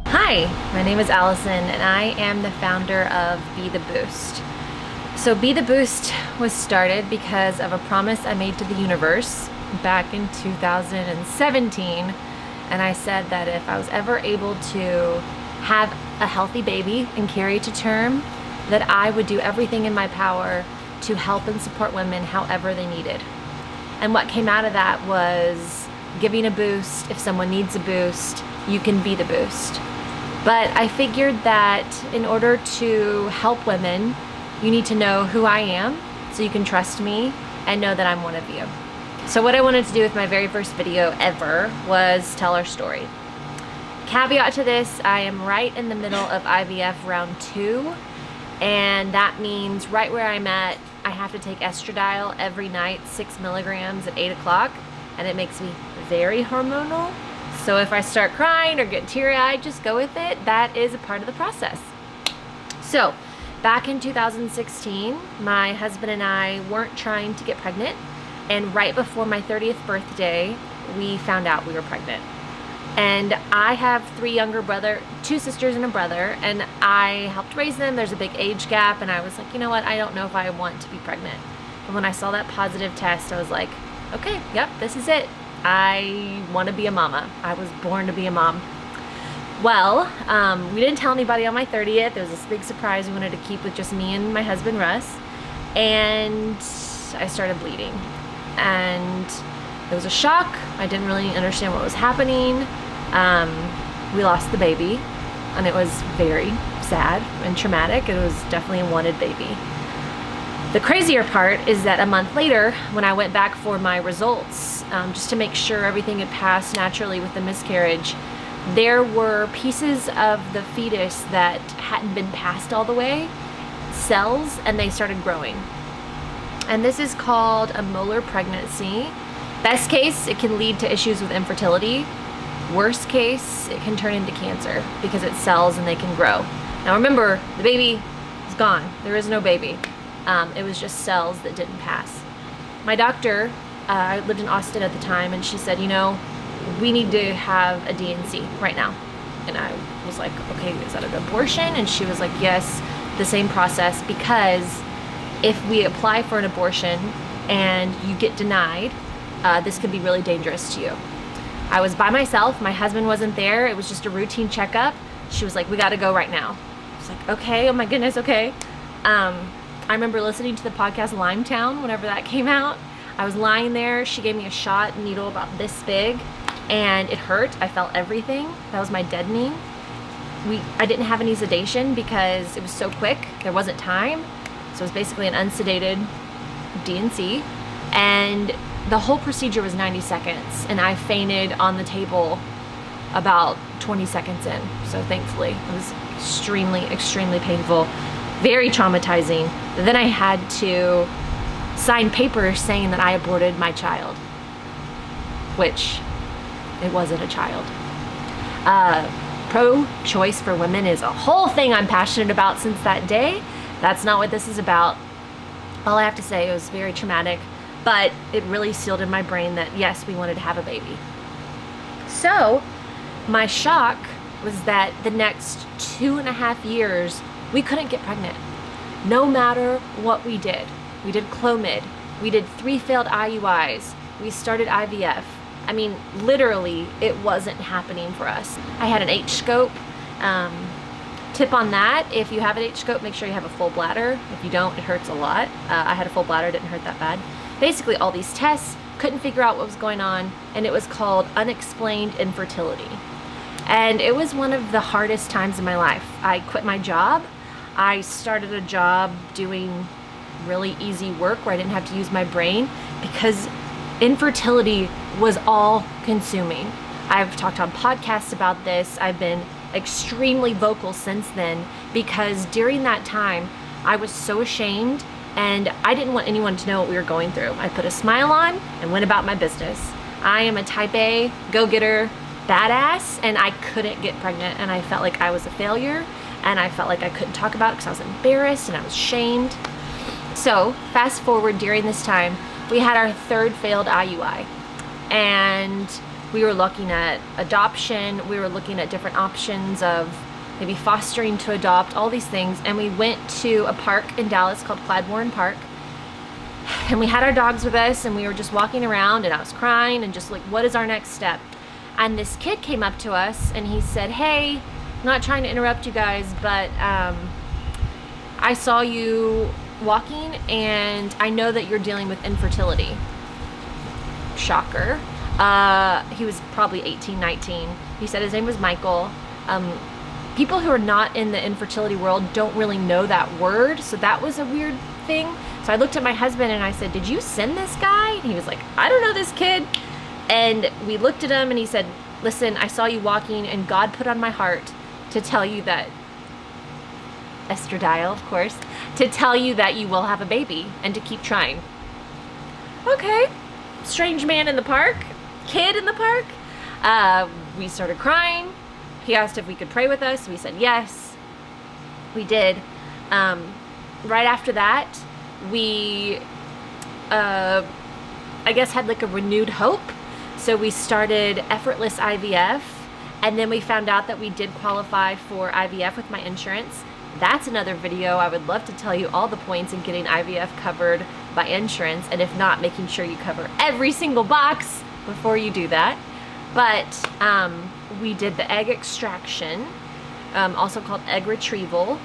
Hi, my name is Allison and I am the founder of Be The Boost. So Be The Boost was started because of a promise I made to the universe back in 2017, and I said that if I was ever able to have a healthy baby and carry it to term, that I would do everything in my power to help and support women however they needed. And what came out of that was giving a boost. If someone needs a boost, you can be the boost. But I figured that in order to help women, you need to know who I am so you can trust me and know that I'm one of you. So what I wanted to do with my very first video ever was tell our story. Caveat to this, I am right in the middle of IVF round 2, and that means right where I'm at, I have to take estradiol every night, 6 milligrams at 8 o'clock, and it makes me very hormonal. So if I start crying or get teary-eyed, just go with it. That is a part of the process. So back in 2016, my husband and I weren't trying to get pregnant. And right before my 30th birthday, we found out we were pregnant. And I have 2 sisters and a brother, and I helped raise them. There's a big age gap, and I was like, you know what? I don't know if I want to be pregnant. And when I saw that positive test, I was like, okay, yep, this is it. I want to be a mama. I was born to be a mom. Well, we didn't tell anybody on my 30th. It was this big surprise we wanted to keep with just me and my husband, Russ. And I started bleeding. And it was a shock. I didn't really understand what was happening. We lost the baby, and it was very sad and traumatic. It was definitely a wanted baby. The crazier part is that a month later, when I went back for my results, just to make sure everything had passed naturally with the miscarriage, there were pieces of the fetus that hadn't been passed all the way, cells, and they started growing. And this is called a molar pregnancy. Best case, it can lead to issues with infertility. Worst case, it can turn into cancer because it's cells and they can grow. Now remember, the baby is gone. There is no baby. It was just cells that didn't pass. My doctor, I lived in Austin at the time, and she said, you know, we need to have a D&C right now. And I was like, okay, is that an abortion? And she was like, yes, the same process, because if we apply for an abortion and you get denied, this could be really dangerous to you. I was by myself. My husband wasn't there. It was just a routine checkup. She was like, we got to go right now. I was like, okay, oh my goodness, okay. I remember listening to the podcast Limetown whenever that came out. I was lying there. She gave me a shot needle about this big, and it hurt. I felt everything. That was my deadening. I didn't have any sedation because it was so quick. There wasn't time. So it was basically an unsedated D&C, and the whole procedure was 90 seconds, and I fainted on the table about 20 seconds in. So thankfully, it was extremely, extremely painful, very traumatizing. Then I had to sign papers saying that I aborted my child, which it wasn't a child. Pro-choice for women is a whole thing I'm passionate about since that day. That's not what this is about. All I have to say, it was very traumatic, but it really sealed in my brain that yes, we wanted to have a baby. So my shock was that the next 2.5 years, we couldn't get pregnant. No matter what we did. We did Clomid. We did 3 failed IUIs. We started IVF. I mean, literally, it wasn't happening for us. I had an H-scope. Tip on that, if you have an H-scope, make sure you have a full bladder. If you don't, it hurts a lot. I had a full bladder, it didn't hurt that bad. Basically, all these tests, couldn't figure out what was going on, and it was called unexplained infertility. And it was one of the hardest times in my life. I quit my job. I started a job doing really easy work where I didn't have to use my brain because infertility was all consuming. I've talked on podcasts about this. I've been extremely vocal since then because during that time I was so ashamed and I didn't want anyone to know what we were going through. I put a smile on and went about my business. I am a type A, go-getter, badass, and I couldn't get pregnant, and I felt like I was a failure, and I felt like I couldn't talk about it because I was embarrassed and I was shamed. So fast forward, during this time we had our 3rd failed IUI, and We were looking at adoption. We were looking at different options of maybe fostering to adopt, all these things. And we went to a park in Dallas called Clyde Park. And we had our dogs with us, and we were just walking around, and I was crying and just like, what is our next step? And this kid came up to us and he said, hey, not trying to interrupt you guys, but I saw you walking and I know that you're dealing with infertility. Shocker. He was probably 18, 19. He said his name was Michael. People who are not in the infertility world don't really know that word, so that was a weird thing. So I looked at my husband and I said, did you send this guy? And he was like, I don't know this kid. And we looked at him and he said, listen, I saw you walking and God put on my heart to tell you that, estradiol, of course, to tell you that you will have a baby and to keep trying. Okay, strange man in the park, kid in the park. We started crying. He asked if we could pray with us. We said yes. We did. Right after that, we, I guess, had like a renewed hope. So we started effortless IVF, and then we found out that we did qualify for IVF with my insurance. That's another video. I would love to tell you all the points in getting IVF covered by insurance, and if not, making sure you cover every single box before you do that. But we did the egg extraction, also called egg retrieval.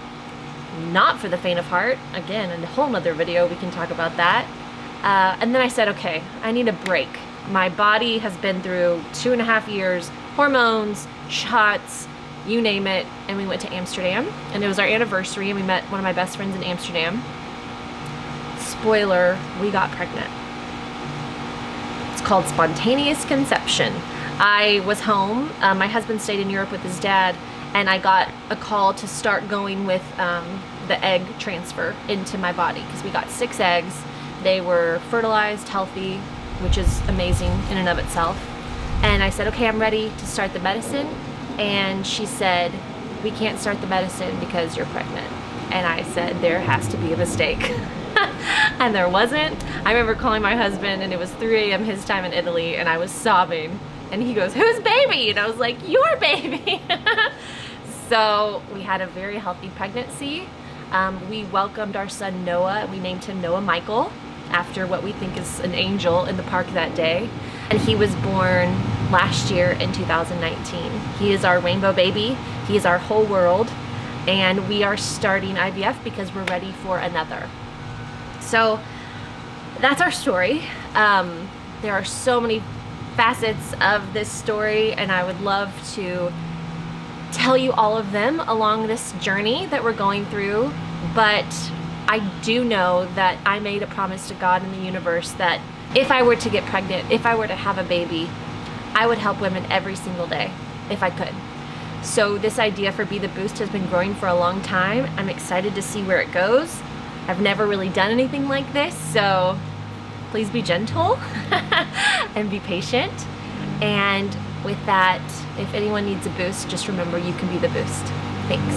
Not for the faint of heart. Again, in a whole nother video, we can talk about that. And then I said, okay, I need a break. My body has been through 2.5 years, hormones, shots, you name it. And we went to Amsterdam, and it was our anniversary, and we met one of my best friends in Amsterdam. Spoiler, we got pregnant. It's called spontaneous conception. I was home. My husband stayed in Europe with his dad, and I got a call to start going with the egg transfer into my body because we got 6 eggs. They were fertilized, healthy, which is amazing in and of itself. And I said, okay, I'm ready to start the medicine. And she said, we can't start the medicine because you're pregnant. And I said, there has to be a mistake. And there wasn't. I remember calling my husband, and it was 3 a.m. his time in Italy, and I was sobbing. And he goes, whose baby? And I was like, your baby. So we had a very healthy pregnancy. We welcomed our son Noah. We named him Noah Michael, after what we think is an angel in the park that day. And he was born last year in 2019. He is our rainbow baby. He is our whole world. And we are starting IVF because we're ready for another. So that's our story. There are so many facets of this story, and I would love to tell you all of them along this journey that we're going through. But I do know that I made a promise to God and the universe that if I were to get pregnant, if I were to have a baby, I would help women every single day if I could. So this idea for Be the Boost has been growing for a long time. I'm excited to see where it goes. I've never really done anything like this, so please be gentle and be patient. And with that, if anyone needs a boost, just remember you can be the boost. Thanks.